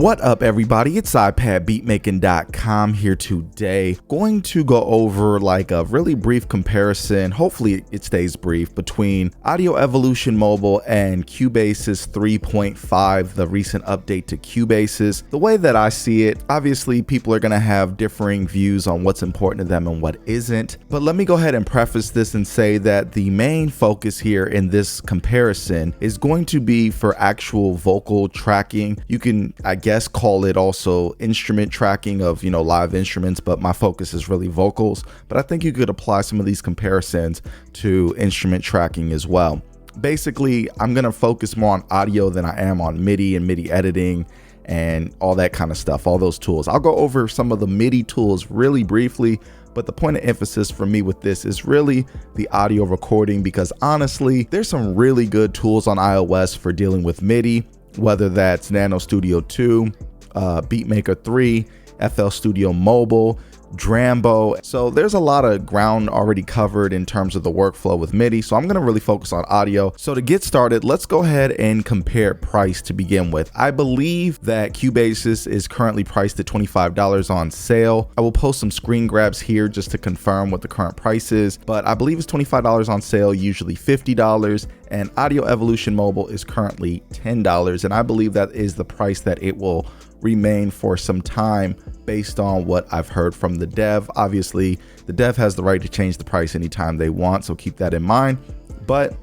What up, everybody? It's iPadBeatmaking.com here today. Going to go over like a really brief comparison, hopefully it stays brief, between Audio Evolution Mobile and Cubasis 3.5, the recent update to Cubasis. The way that I see it, obviously people are going to have differing views on what's important to them and what isn't. But let me go ahead and preface this and say that the main focus here in this comparison is going to be for actual vocal tracking. You can, I guess, call it also instrument tracking of, live instruments, but my focus is really vocals. But I think you could apply some of these comparisons to instrument tracking as well. Basically, I'm going to focus more on audio than I am on MIDI and MIDI editing and all that kind of stuff, all those tools. I'll go over some of the MIDI tools really briefly, but the point of emphasis for me with this is really the audio recording, because honestly, there's some really good tools on iOS for dealing with MIDI, whether that's Nano Studio 2, Beatmaker 3, FL Studio Mobile, Drambo. So there's a lot of ground already covered in terms of the workflow with MIDI. So I'm going to really focus on audio. So to get started, let's go ahead and compare price to begin with. I believe that Cubasis is currently priced at $25 on sale. I will post some screen grabs here just to confirm what the current price is, but I believe it's $25 on sale, usually $50. And Audio Evolution Mobile is currently $10. And I believe that is the price that it will remain for some time based on what I've heard from the dev. Obviously, the dev has the right to change the price anytime they want, so keep that in mind. But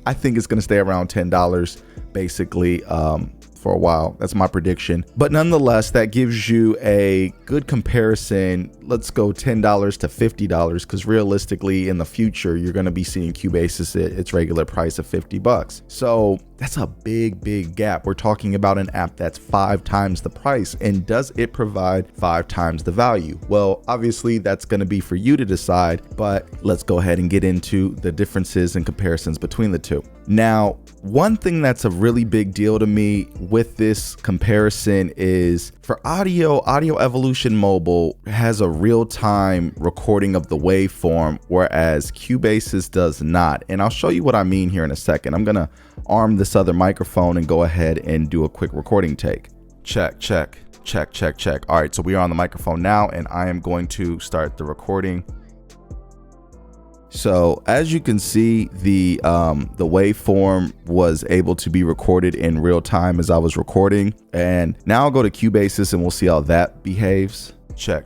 I think it's going to stay around $10 basically for a while. That's my prediction. But nonetheless, that gives you a good comparison. Let's go $10 to $50, because realistically in the future, you're going to be seeing Cubasis at its regular price of $50. So that's a big gap. We're talking about an app that's 5 times the price. And does it provide 5 times the value? Well, obviously that's going to be for you to decide, but let's go ahead and get into the differences and comparisons between the two. Now, one thing that's a really big deal to me with this comparison is for Audio Evolution Mobile has a real-time recording of the waveform, whereas Cubasis does not. And I'll show you what I mean here in a second. I'm gonna arm this other microphone and go ahead and do a quick recording take. Check. All right, so we are on the microphone now, and I am going to start the recording. So as you can see, the waveform was able to be recorded in real time as I was recording. And now I'll go to Cubasis and we'll see how that behaves. Check.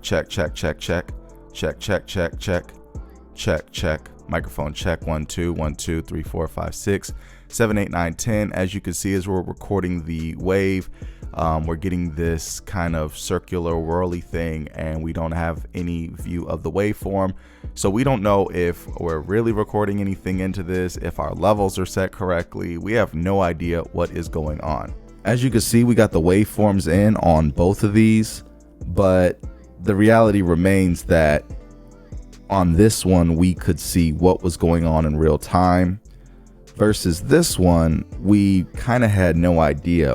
Microphone check. 1 2 1 2 3 4 5 6 7 8 9 10. As you can see, as we're recording the wave, we're getting this kind of circular whirly thing, and we don't have any view of the waveform. So we don't know if we're really recording anything into this, if our levels are set correctly. We have no idea what is going on. As you can see, we got the waveforms in on both of these, but the reality remains that on this one, we could see what was going on in real time, versus this one, we kind of had no idea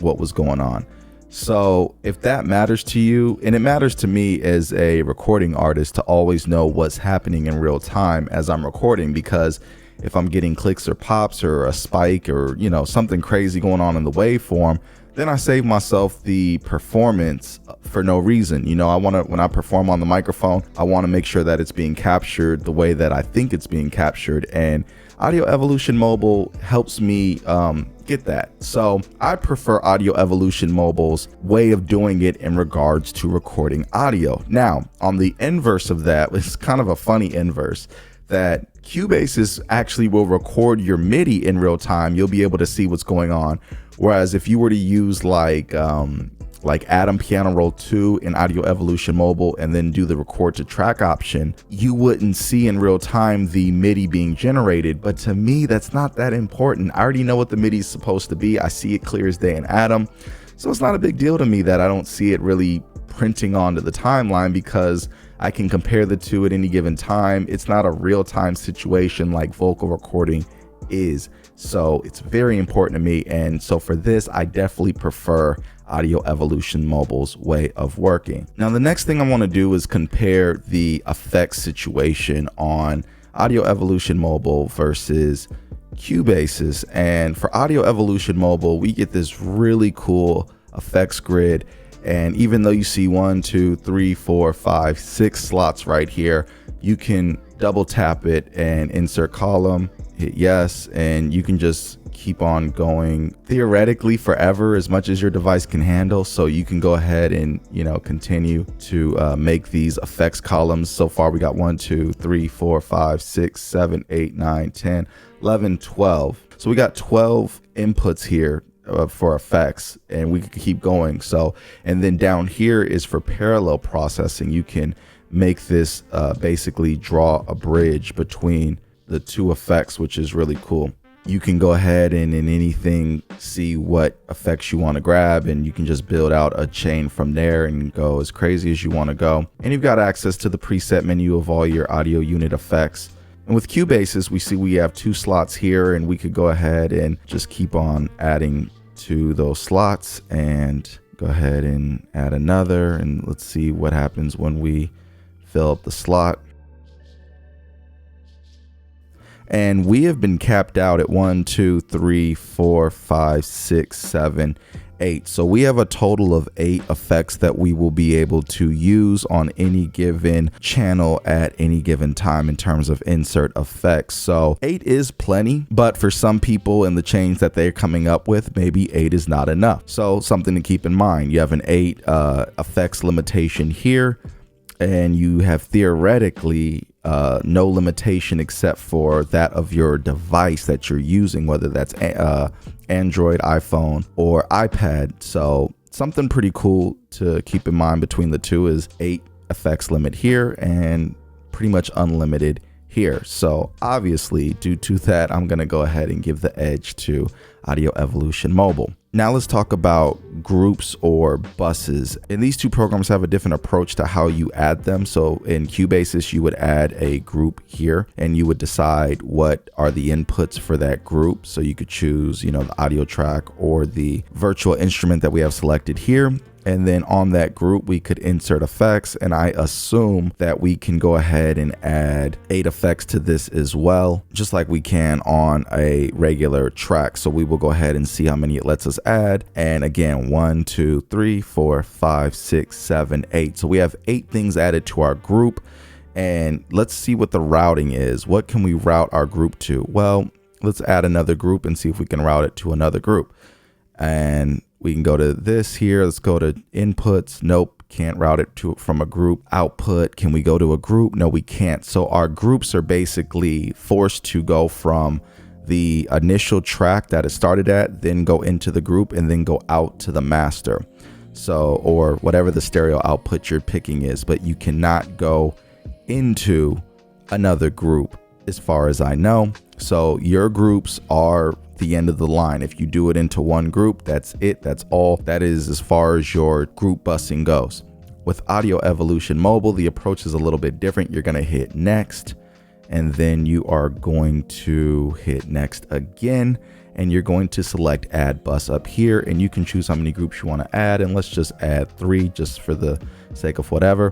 what was going on. So if that matters to you, and it matters to me as a recording artist to always know what's happening in real time as I'm recording, because if I'm getting clicks or pops or a spike or something crazy going on in the waveform, then I save myself the performance for no reason. I want to, when I perform on the microphone, I want to make sure that it's being captured the way that I think it's being captured, and Audio Evolution Mobile helps me get that. So I prefer Audio Evolution Mobile's way of doing it in regards to recording audio. Now, on the inverse of that, it's kind of a funny inverse, that Cubasis actually will record your MIDI in real time. You'll be able to see what's going on. Whereas if you were to use like Atom Piano Roll 2 in Audio Evolution Mobile and then do the record to track option, you wouldn't see in real time the MIDI being generated. But to me, that's not that important. I already know what the MIDI is supposed to be. I see it clear as day in Atom. So it's not a big deal to me that I don't see it really printing onto the timeline, because I can compare the two at any given time. It's not a real-time situation like vocal recording is. So it's very important to me. And so for this, I definitely prefer Audio Evolution Mobile's way of working. Now, the next thing I want to do is compare the effects situation on Audio Evolution Mobile versus Cubasis. And for Audio Evolution Mobile, we get this really cool effects grid. And even though you see 1, 2, 3, 4, 5, 6 slots right here, you can double tap it and insert column, hit yes, and you can just keep on going theoretically forever, as much as your device can handle. So you can go ahead and, you know, continue to make these effects columns. So far we got 1, 2, 3, 4, 5, 6, 7, 8, 9, 10, 11, 12. So we got 12 inputs here for effects, and we can keep going. So, and then down here is for parallel processing. You can make this basically draw a bridge between the two effects, which is really cool. You can go ahead and in anything see what effects you want to grab, and you can just build out a chain from there and go as crazy as you want to go. And you've got access to the preset menu of all your audio unit effects. And with Cubasis, we see we have 2 slots here, and we could go ahead and just keep on adding to those slots and go ahead and add another. And let's see what happens when we fill up the slot. And we have been capped out at 1, 2, 3, 4, 5, 6, 7, 8. So we have a total of 8 effects that we will be able to use on any given channel at any given time in terms of insert effects. So 8 is plenty, but for some people in the chains that they're coming up with, maybe 8 is not enough. So something to keep in mind, you have an 8 effects limitation here, and you have theoretically no limitation except for that of your device that you're using, whether that's Android, iPhone, or iPad. So something pretty cool to keep in mind between the two is 8 effects limit here and pretty much unlimited here. So obviously, due to that, I'm going to go ahead and give the edge to Audio Evolution Mobile. Now let's talk about groups or buses. And these two programs have a different approach to how you add them. So in Cubasis, you would add a group here, and you would decide what are the inputs for that group. So you could choose, you know, the audio track or the virtual instrument that we have selected here. And then on that group, we could insert effects. And I assume that we can go ahead and add 8 effects to this as well, just like we can on a regular track. So we will go ahead and see how many it lets us add. And again, 1, 2, 3, 4, 5, 6, 7, 8. So we have 8 things added to our group. And let's see what the routing is. What can we route our group to? Well, let's add another group and see if we can route it to another group. And we can go to this here. Let's go to inputs. Nope, can't route it to from a group. Output, can we go to a group? No, we can't. So our groups are basically forced to go from the initial track that it started at, then go into the group, and then go out to the master. So, or whatever the stereo output you're picking is, but you cannot go into another group as far as I know. So your groups are the end of the line. If you do it into one group, that's it. That's all. That is as far as your group busing goes. With Audio Evolution Mobile, the approach is a little bit different. You're going to hit next, and then you are going to hit next again, and you're going to select add bus up here, and you can choose how many groups you want to add, and let's just add 3 just for the sake of whatever.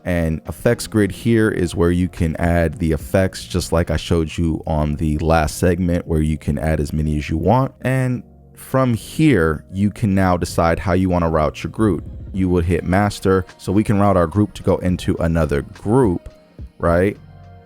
And effects grid here is where you can add the effects, just like I showed you on the last segment, where you can add as many as you want. And from here, you can now decide how you want to route your group. You would hit master, so we can route our group to go into another group, right?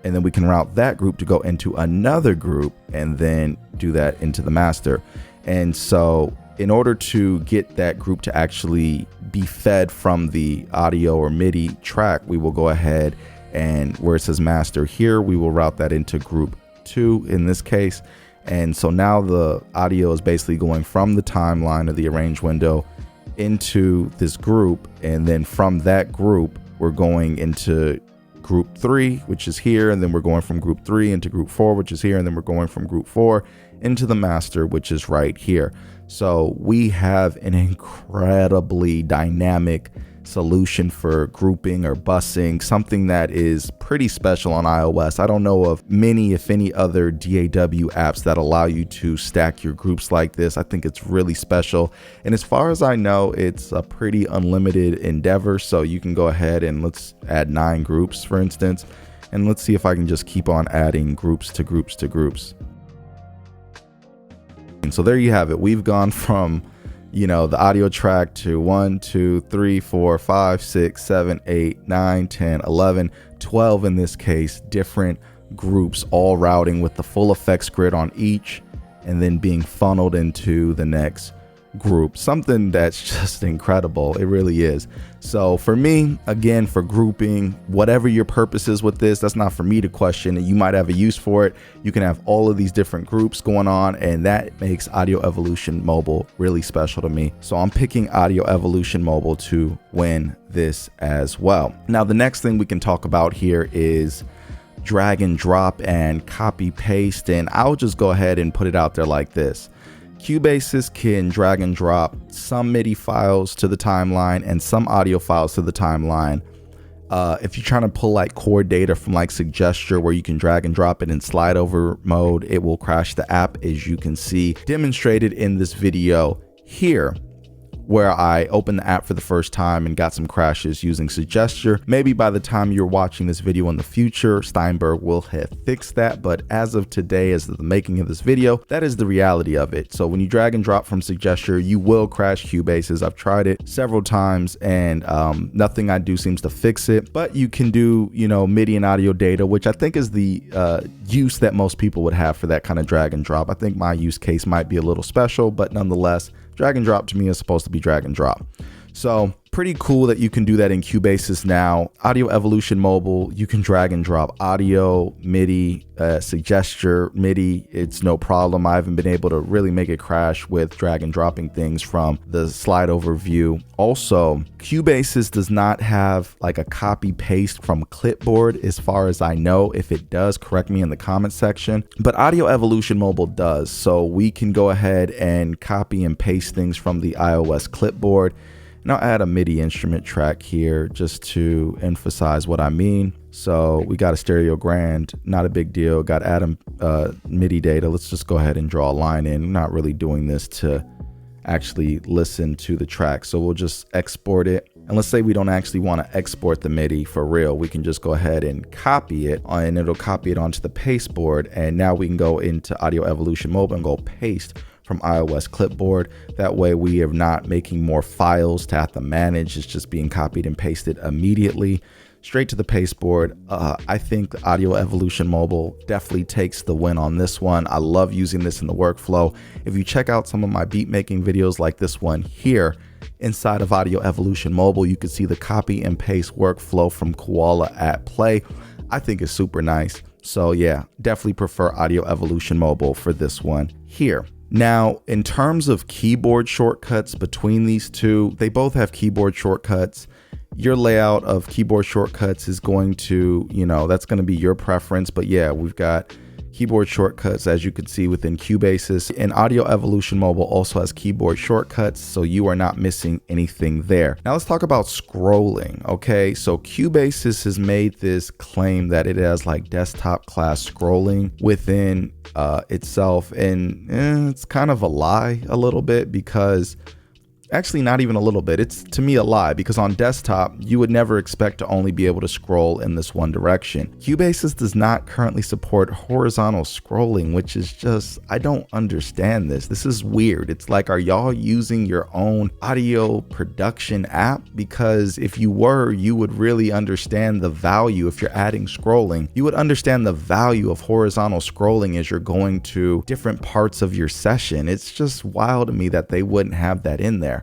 And then we can route that group to go into another group, and then do that into the master. And so in order to get that group to actually be fed from the audio or MIDI track, we will go ahead and where it says master here, we will route that into group 2 in this case. And so now the audio is basically going from the timeline of the arrange window into this group. And then from that group, we're going into group 3, which is here. And then we're going from group 3 into group 4, which is here. And then we're going from group 4 into the master, which is right here. So we have an incredibly dynamic solution for grouping or busing, something that is pretty special on iOS. I don't know of many, if any, other DAW apps that allow you to stack your groups like this. I think it's really special. And as far as I know, it's a pretty unlimited endeavor. So you can go ahead and let's add 9 groups, for instance. And let's see if I can just keep on adding groups to groups to groups. So there you have it. We've gone from the audio track to 1, 2, 3, 4, 5, 6, 7, 8, 9, 10, 11, 12 in this case, different groups all routing with the full effects grid on each and then being funneled into the next group. Something that's just incredible. It really is. So for me, again, for grouping, whatever your purpose is with this, that's not for me to question. You might have a use for it. You can have all of these different groups going on, and that makes Audio Evolution Mobile really special to me. So I'm picking Audio Evolution Mobile to win this as well. Now, the next thing we can talk about here is drag and drop and copy paste, and I'll just go ahead and put it out there like this. Cubasis can drag and drop some MIDI files to the timeline and some audio files to the timeline. If you're trying to pull like chord data from like Suggesture where you can drag and drop it in slide over mode, it will crash the app, as you can see demonstrated in this video here, where I opened the app for the first time and got some crashes using Suggesture. Maybe by the time you're watching this video in the future, Steinberg will have fixed that. But as of today, as of the making of this video, that is the reality of it. So when you drag and drop from Suggesture, you will crash Cubasis. I've tried it several times and nothing I do seems to fix it. But you can do, MIDI and audio data, which I think is the use that most people would have for that kind of drag and drop. I think my use case might be a little special, but nonetheless, drag and drop to me is supposed to be drag and drop. So pretty cool that you can do that in Cubasis now. Audio Evolution Mobile, you can drag and drop audio, MIDI, Suggesture, MIDI. It's no problem. I haven't been able to really make it crash with drag and dropping things from the slide over view. Also, Cubasis does not have like a copy paste from clipboard as far as I know. If it does, correct me in the comment section. But Audio Evolution Mobile does. So we can go ahead and copy and paste things from the iOS clipboard. And I'll add a MIDI instrument track here just to emphasize what I mean. So we got a stereo grand, not a big deal. Got Adam MIDI data. Let's just go ahead and draw a line in. I'm not really doing this to actually listen to the track. So we'll just export it. And let's say we don't actually want to export the MIDI for real. We can just go ahead and copy it, and it'll copy it onto the pasteboard. And now we can go into Audio Evolution Mobile and go paste from iOS clipboard. That way we are not making more files to have to manage. It's just being copied and pasted immediately straight to the pasteboard. I think the Audio Evolution Mobile definitely takes the win on this one. I love using this in the workflow. If you check out some of my beat making videos like this one here, inside of Audio Evolution Mobile, you can see the copy and paste workflow from Koala at play. I think it's super nice. So yeah, definitely prefer Audio Evolution Mobile for this one here. Now, in terms of keyboard shortcuts between these two, they both have keyboard shortcuts. Your layout of keyboard shortcuts is going to, that's going to be your preference. But yeah, we've got keyboard shortcuts, as you can see within Cubasis, and Audio Evolution Mobile also has keyboard shortcuts, so you are not missing anything there. Now let's talk about scrolling. Okay, so Cubasis has made this claim that it has like desktop class scrolling within itself, and it's kind of a lie a little bit, because actually not even a little bit, it's to me a lie, because on desktop you would never expect to only be able to scroll in this one direction. Cubasis does not currently support horizontal scrolling, which is just, I don't understand this. This is weird. It's like, are y'all using your own audio production app? Because if you were, you would really understand the value. If you're adding scrolling, you would understand the value of horizontal scrolling as you're going to different parts of your session. It's just wild to me that they wouldn't have that in there.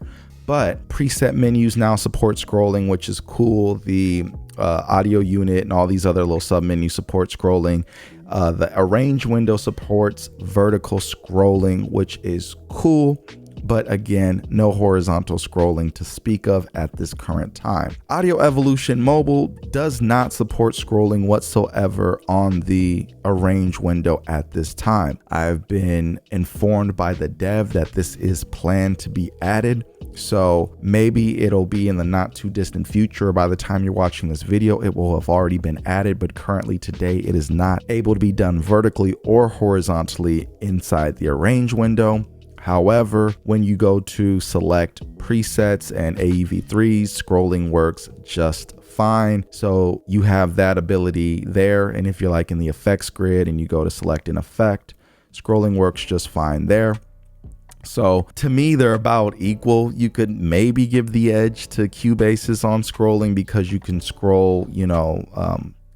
But preset menus now support scrolling, which is cool. The audio unit and all these other little sub menus support scrolling. The arrange window supports vertical scrolling, which is cool. But again, no horizontal scrolling to speak of at this current time. Audio Evolution Mobile does not support scrolling whatsoever on the arrange window at this time. I've been informed by the dev that this is planned to be added. So maybe it'll be in the not too distant future. By the time you're watching this video, it will have already been added, but currently today it is not able to be done vertically or horizontally inside the arrange window. However, when you go to select presets and AEV3s, scrolling works just fine. So you have that ability there. And if you're like in the effects grid and you go to select an effect, scrolling works just fine there. So to me, they're about equal. You could maybe give the edge to Cubasis on scrolling because you can scroll,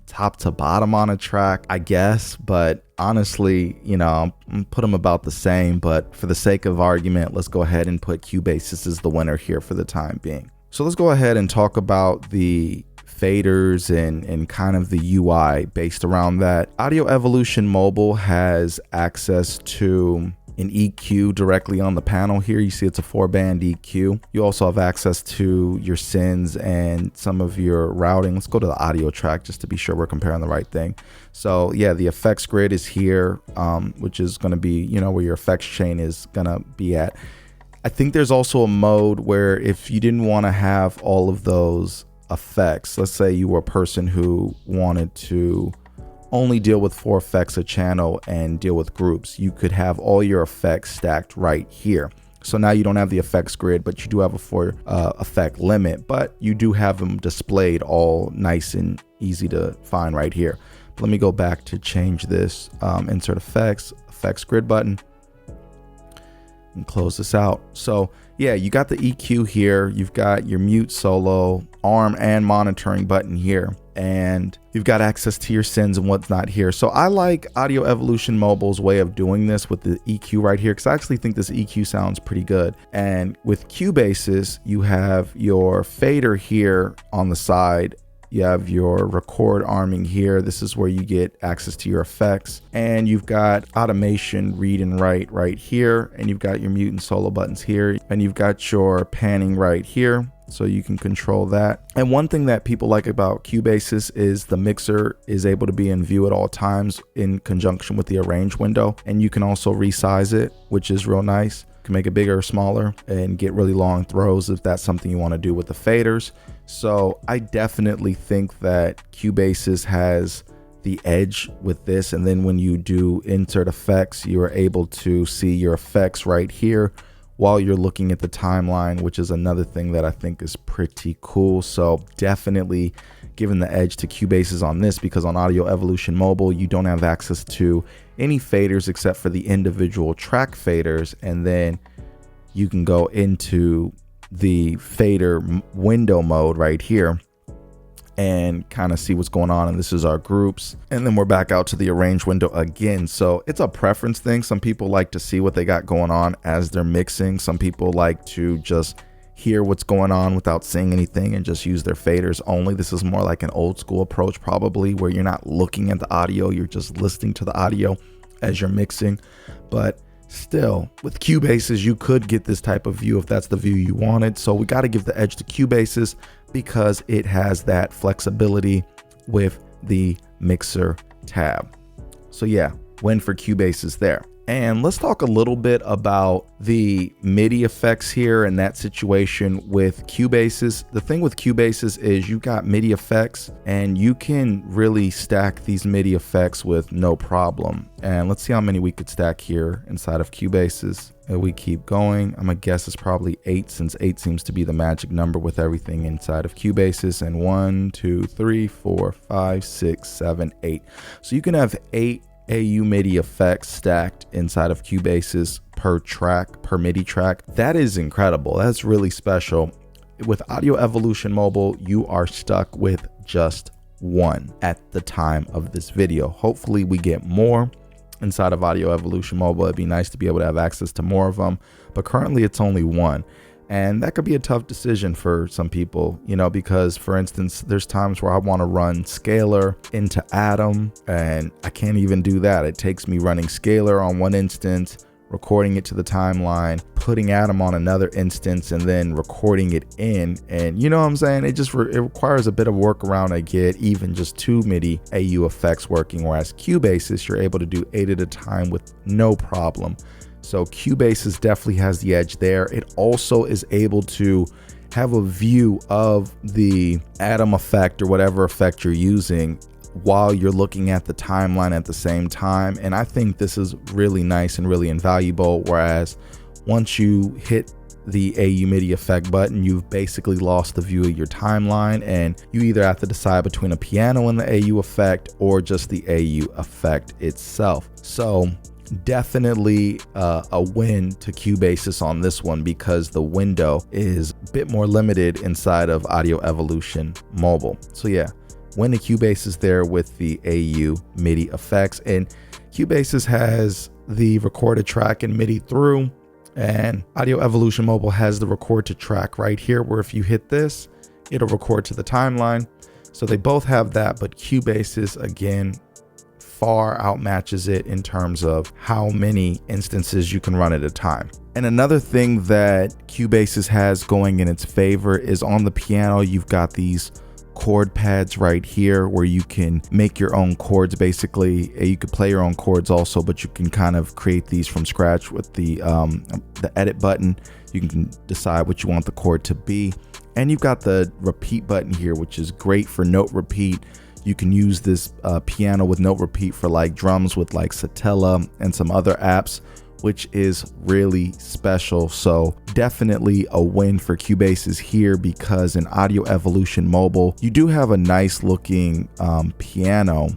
top to bottom on a track, I guess. But honestly, I'm put them about the same. But for the sake of argument, let's go ahead and put Cubasis as the winner here for the time being. So let's go ahead and talk about the faders and kind of the UI based around that. Audio Evolution Mobile has access to an EQ directly on the panel here. You see it's a 4-band EQ. You also have access to your sends and some of your routing. Let's go to the audio track just to be sure we're comparing the right thing. So yeah, the effects grid is here, which is going to be, where your effects chain is going to be at. I think there's also a mode where if you didn't want to have all of those effects, let's say you were a person who wanted to only deal with 4 effects a channel and deal with groups, you could have all your effects stacked right here. So now you don't have the effects grid, but you do have a 4 effect limit, but you do have them displayed all nice and easy to find right here. But let me go back to change this, insert effects grid button, and close this out. So yeah, you got the EQ here, you've got your mute, solo, arm, and monitoring button here, and you've got access to your sends and what's not here. So I like Audio Evolution Mobile's way of doing this with the EQ right here, because I actually think this EQ sounds pretty good. And with Cubasis, you have your fader here on the side. You have your record arming here. This is where you get access to your effects, and you've got automation read and write right here, and you've got your mute and solo buttons here, and you've got your panning right here, so you can control that. And one thing that people like about Cubasis is the mixer is able to be in view at all times in conjunction with the arrange window, and you can also resize it, which is real nice. You can make it bigger or smaller and get really long throws if that's something you want to do with the faders. So I definitely think that Cubasis has the edge with this. And then when you do insert effects, you are able to see your effects right here while you're looking at the timeline, which is another thing that I think is pretty cool. So definitely giving the edge to Cubasis on this, because on Audio Evolution Mobile, you don't have access to any faders except for the individual track faders. And then you can go into the fader window mode right here and kind of see what's going on. And this is our groups, and then we're back out to the arrange window again. So it's a preference thing. Some people like to see what they got going on as they're mixing. Some people like to just hear what's going on without seeing anything and just use their faders only. This is more like an old school approach, probably, where you're not looking at the audio, you're just listening to the audio as you're mixing. But still, with Cubasis, you could get this type of view if that's the view you wanted. So we got to give the edge to Cubasis because it has that flexibility with the mixer tab. So yeah, win for Cubasis there. And let's talk a little bit about the MIDI effects here and that situation with Cubasis. The thing with Cubasis is you got MIDI effects and you can really stack these MIDI effects with no problem. And let's see how many we could stack here inside of Cubasis. And we keep going. I'm gonna guess it's probably 8, since 8 seems to be the magic number with everything inside of Cubasis. And 1, 2, 3, 4, 5, 6, 7, 8. So you can have 8 AU MIDI effects stacked inside of Cubasis per track, per MIDI track. That is incredible. That's really special. With Audio Evolution Mobile, you are stuck with just 1 at the time of this video. Hopefully we get more inside of Audio Evolution Mobile. It'd be nice to be able to have access to more of them, but currently it's only 1. And that could be a tough decision for some people, because for instance, there's times where I want to run Scalar into Atom and I can't even do that. It takes me running Scalar on one instance, recording it to the timeline, putting Atom on another instance, and then recording it in. And you know what I'm saying? It requires a bit of workaround to get even just 2 MIDI AU effects working, whereas Cubasis, you're able to do 8 at a time with no problem. So Cubasis definitely has the edge there. It also is able to have a view of the Atom effect or whatever effect you're using while you're looking at the timeline at the same time. And I think this is really nice and really invaluable. Whereas once you hit the AU MIDI effect button, you've basically lost the view of your timeline, and you either have to decide between a piano and the AU effect or just the AU effect itself. So definitely a win to Cubasis on this one because the window is a bit more limited inside of Audio Evolution Mobile. So yeah, win to Cubasis there with the AU Midi effects. And Cubasis has the record to track and MIDI through, and Audio Evolution Mobile has the record to track right here, where if you hit this, it'll record to the timeline. So they both have that, but Cubasis again far outmatches it in terms of how many instances you can run at a time. And another thing that Cubasis has going in its favor is on the piano, you've got these chord pads right here where you can make your own chords. Basically, you could play your own chords also, but you can kind of create these from scratch with the edit button. You can decide what you want the chord to be. And you've got the repeat button here, which is great for note repeat. You can use this piano with note repeat for like drums with like Satella and some other apps, which is really special. So definitely a win for Cubasis here, because in Audio Evolution Mobile, you do have a nice looking piano,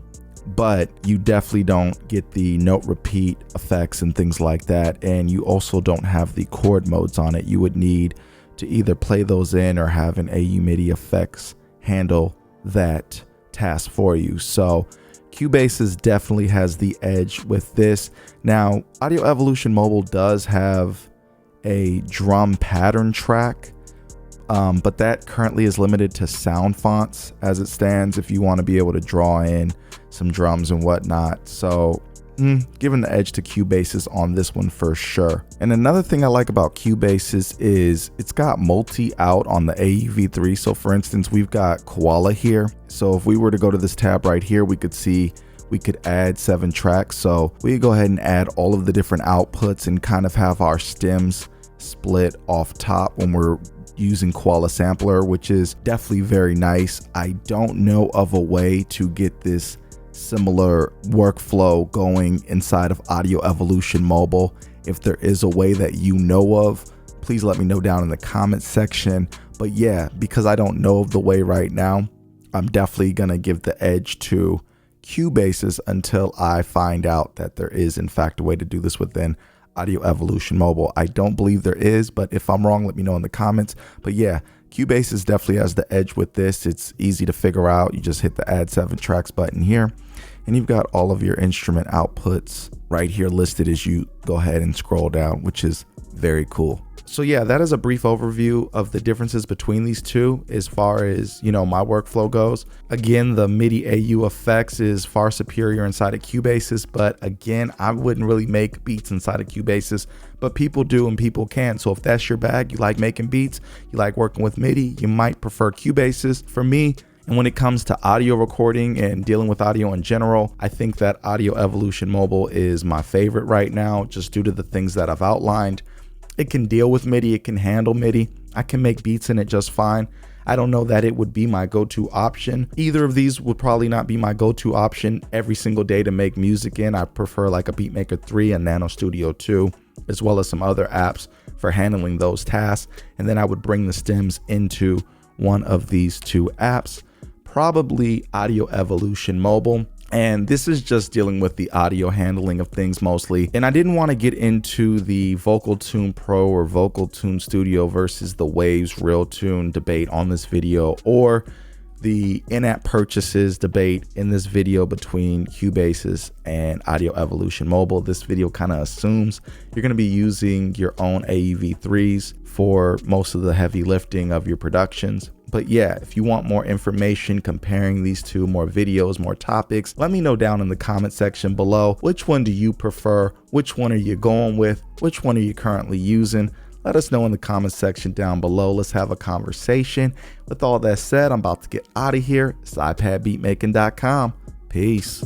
but you definitely don't get the note repeat effects and things like that. And you also don't have the chord modes on it. You would need to either play those in or have an AU Midi effects handle that task for you. So Cubasis definitely has the edge with this. Now, Audio Evolution Mobile does have a drum pattern track, but that currently is limited to sound fonts as it stands if you want to be able to draw in some drums and whatnot. So giving the edge to Cubasis on this one for sure. And another thing I like about Cubasis is it's got multi out on the AUV3. So for instance, we've got Koala here. So if we were to go to this tab right here, we could see we could add 7 tracks. So we could go ahead and add all of the different outputs and kind of have our stems split off top when we're using Koala Sampler, which is definitely very nice. I don't know of a way to get this similar workflow going inside of Audio Evolution Mobile. If there is a way that you know of, please let me know down in the comments section. But yeah, because I don't know of the way right now, I'm definitely gonna give the edge to Cubasis until I find out that there is in fact a way to do this within Audio Evolution Mobile. I don't believe there is, but if I'm wrong, let me know in the comments. But yeah, Cubasis definitely has the edge with this. It's easy to figure out. You just hit the add 7 tracks button here, and you've got all of your instrument outputs right here listed as you go ahead and scroll down, which is very cool. So yeah, that is a brief overview of the differences between these two as far as, you know, my workflow goes. Again, the Midi Au FX is far superior inside of Cubasis, but again, I wouldn't really make beats inside of Cubasis, but people do and people can. So if that's your bag, you like making beats, you like working with MIDI, you might prefer Cubasis. For me, and when it comes to audio recording and dealing with audio in general, I think that Audio Evolution Mobile is my favorite right now, just due to the things that I've outlined. It can deal with MIDI, it can handle MIDI. I can make beats in it just fine. I don't know that it would be my go-to option. Either of these would probably not be my go-to option every single day to make music in. I prefer like a Beatmaker 3 and Nano Studio 2, as well as some other apps for handling those tasks. And then I would bring the stems into one of these 2 apps, probably Audio Evolution Mobile. And this is just dealing with the audio handling of things mostly. And I didn't want to get into the Vocal Tune Pro or Vocal Tune Studio versus the Waves Real Tune debate on this video, or the in-app purchases debate in this video between Cubasis and Audio Evolution Mobile. This video kind of assumes you're going to be using your own AEV3s for most of the heavy lifting of your productions. But yeah, if you want more information comparing these two, more videos, more topics, let me know down in the comment section below. Which one do you prefer? Which one are you going with? Which one are you currently using? Let us know in the comment section down below. Let's have a conversation. With all that said, I'm about to get out of here. It's iPadBeatmaking.com. Peace.